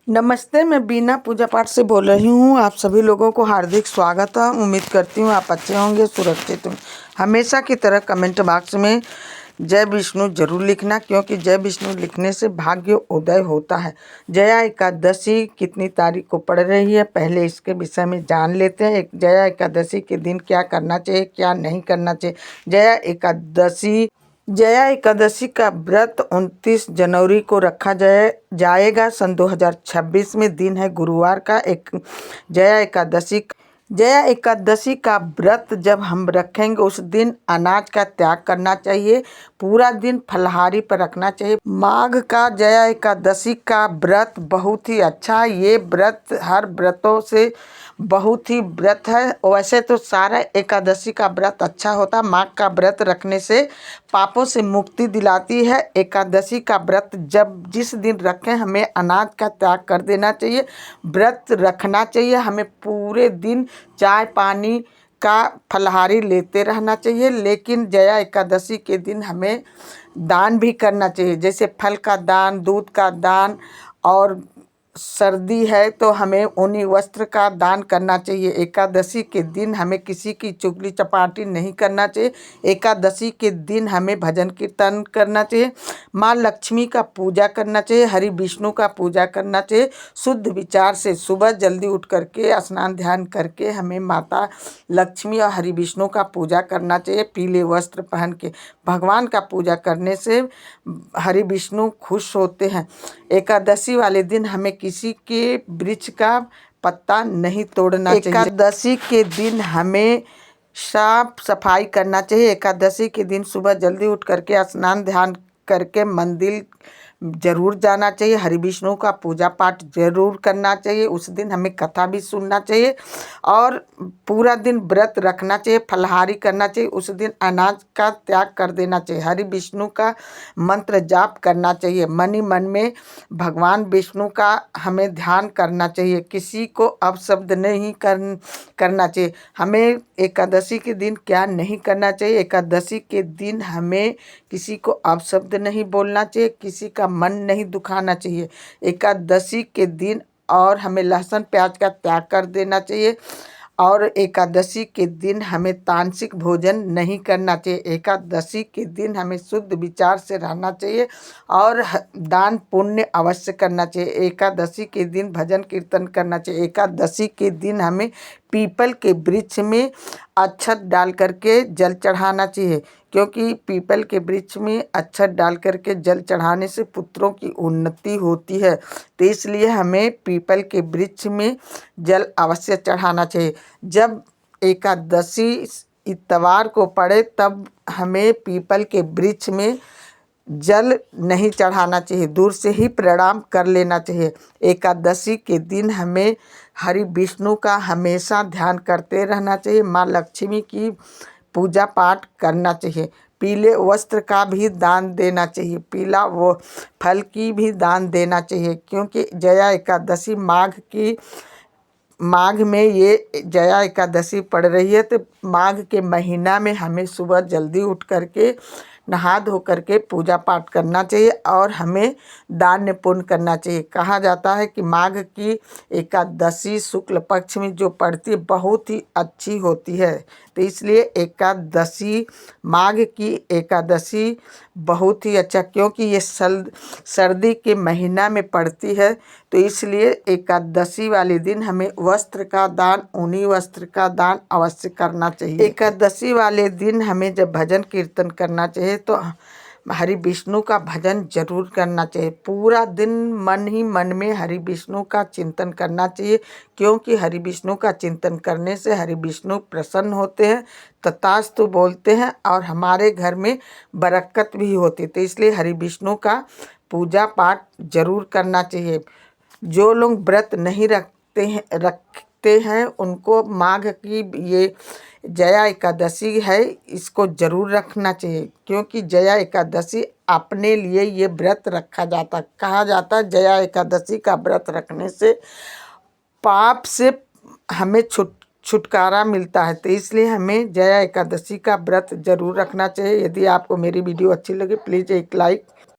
नमस्ते, मैं बीना पूजा पाठ से बोल रही हूँ। आप सभी लोगों को हार्दिक स्वागत है। उम्मीद करती हूँ आप अच्छे होंगे, सुरक्षित होंगे। हमेशा की तरह कमेंट बॉक्स में जय विष्णु जरूर लिखना, क्योंकि जय विष्णु लिखने से भाग्य उदय होता है। जया एकादशी कितनी तारीख को पड़ रही है, पहले इसके विषय में जान लेते हैं। जया एकादशी के दिन क्या करना चाहिए, क्या नहीं करना चाहिए। जया एकादशी का व्रत 29 जनवरी को रखा जाएगा। सन 2026 में दिन है गुरुवार का। जया एकादशी का व्रत जब हम रखेंगे उस दिन अनाज का त्याग करना चाहिए। पूरा दिन फलाहारी पर रखना चाहिए। माघ का जया एकादशी का व्रत बहुत ही अच्छा है। ये व्रत हर व्रतों से बहुत ही व्रत है। वैसे तो सारा एकादशी का व्रत अच्छा होता है। माघ का व्रत रखने से पापों से मुक्ति दिलाती है। एकादशी का व्रत जब जिस दिन रखें हमें अनाज का त्याग कर देना चाहिए। व्रत रखना चाहिए। हमें पूरे दिन चाय पानी का फलाहारी लेते रहना चाहिए। लेकिन जया एकादशी के दिन हमें दान भी करना चाहिए, जैसे फल का दान, दूध का दान, और सर्दी है तो हमें ऊनी वस्त्र का दान करना चाहिए। एकादशी के दिन हमें किसी की चुगली चपाटी नहीं करना चाहिए। एकादशी के दिन हमें भजन कीर्तन करना चाहिए। माँ लक्ष्मी का पूजा करना चाहिए। हरि विष्णु का पूजा करना चाहिए। शुद्ध विचार से सुबह जल्दी उठ करके स्नान ध्यान करके हमें माता लक्ष्मी और हरि विष्णु का पूजा करना चाहिए। पीले वस्त्र पहन के भगवान का पूजा करने से हरि विष्णु खुश होते हैं। एकादशी वाले दिन हमें किसी के वृक्ष का पत्ता नहीं तोड़ना चाहिए। एकादशी के दिन हमें साफ सफाई करना चाहिए। एकादशी के दिन सुबह जल्दी उठ करके स्नान ध्यान करके मंदिर जरूर जाना चाहिए। हरि विष्णु का पूजा पाठ जरूर करना चाहिए। उस दिन हमें कथा भी सुनना चाहिए और पूरा दिन व्रत रखना चाहिए, फलाहारी करना चाहिए। उस दिन अनाज का त्याग कर देना चाहिए। हरि विष्णु का मंत्र जाप करना चाहिए। मन ही मन में भगवान विष्णु का हमें ध्यान करना चाहिए। किसी को अपशब्द नहीं करना चाहिए। हमें एकादशी के दिन क्या नहीं करना चाहिए। एकादशी के दिन हमें किसी को अपशब्द नहीं बोलना चाहिए, किसी का मन नहीं दुखाना चाहिए। एकादशी के दिन और हमें लहसुन प्याज का त्याग कर देना चाहिए। और एकादशी के दिन हमें तामसिक भोजन नहीं करना चाहिए। एकादशी के दिन हमें शुद्ध विचार से रहना चाहिए और दान पुण्य अवश्य करना चाहिए। एकादशी के दिन भजन कीर्तन करना चाहिए। एकादशी के दिन हमें पीपल के वृक्ष में अक्षत डाल करके जल चढ़ाना चाहिए, क्योंकि पीपल के वृक्ष में अक्षत डाल करके जल चढ़ाने से पुत्रों की उन्नति होती है। तो इसलिए हमें पीपल के वृक्ष में जल अवश्य चढ़ाना चाहिए। जब एकादशी इतवार को पड़े तब हमें पीपल के वृक्ष में जल नहीं चढ़ाना चाहिए, दूर से ही प्रणाम कर लेना चाहिए। एकादशी के दिन हमें हरि विष्णु का हमेशा ध्यान करते रहना चाहिए। माँ लक्ष्मी की पूजा पाठ करना चाहिए। पीले वस्त्र का भी दान देना चाहिए। पीला वो फल की भी दान देना चाहिए, क्योंकि जया एकादशी माघ में ये जया एकादशी पड़ रही है। तो माघ के महीना में हमें सुबह जल्दी उठ करके नहा धो करके पूजा पाठ करना चाहिए और हमें दान पुण्य करना चाहिए। कहा जाता है कि माघ की एकादशी शुक्ल पक्ष में जो पड़ती है बहुत ही अच्छी होती है। तो इसलिए एकादशी माघ की एकादशी बहुत ही अच्छा, क्योंकि ये सर्दी के महीना में पड़ती है। तो इसलिए एकादशी वाले दिन हमें वस्त्र का दान, ऊनी वस्त्र का दान अवश्य करना चाहिए। एकादशी वाले दिन हमें जब भजन कीर्तन करना चाहिए तो हरि विष्णु का भजन जरूर करना चाहिए। पूरा दिन मन ही मन में हरि विष्णु का चिंतन करना चाहिए, क्योंकि हरि विष्णु का चिंतन करने से हरि विष्णु प्रसन्न होते हैं, तथास्तु बोलते हैं और हमारे घर में बरकत भी होती है। तो इसलिए हरि विष्णु का पूजा पाठ जरूर करना चाहिए। जो लोग व्रत नहीं रखते हैं उनको माघ की ये जया एकादशी है, इसको जरूर रखना चाहिए, क्योंकि जया एकादशी अपने लिए ये व्रत रखा जाता। कहा जाता है जया एकादशी का व्रत रखने से पाप से हमें छुटकारा मिलता है। तो इसलिए हमें जया एकादशी का व्रत जरूर रखना चाहिए। यदि आपको मेरी वीडियो अच्छी लगे प्लीज़ एक लाइक